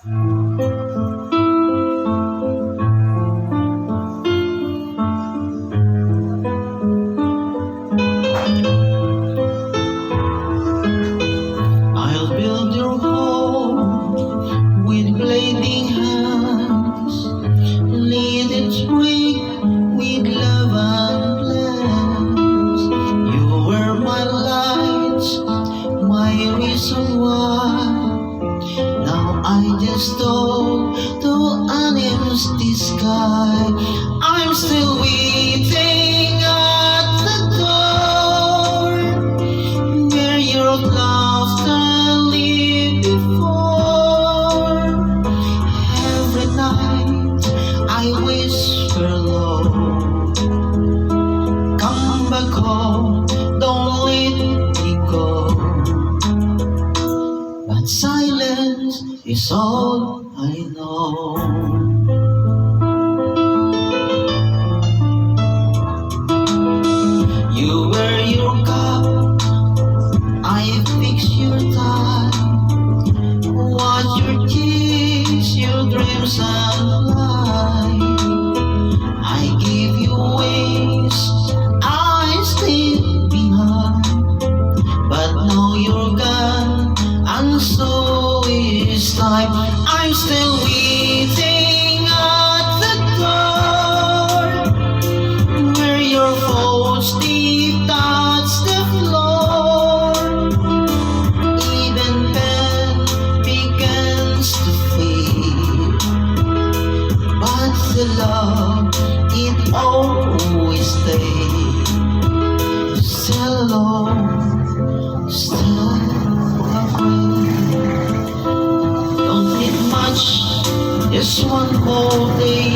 I'll build your home with bleeding hands, lead it sweet with love and plans. You were my lights, my reason why. Now I just talk to an empty sky. I'm still waiting at the door where your laughter lived before. Every night I whisper low, come back home, don't let me go. But silence is all I know. You wear your cup, I fix your tie. Watch your cheeks, your dreams and fly. I give you wings, I stay behind. But now you're gone, and so is time. I'm still waiting at the door where your footsteps touch the floor. Even pen begins to fade, but the love, it always stays. Still alone, still afraid. Don't need much, just one more day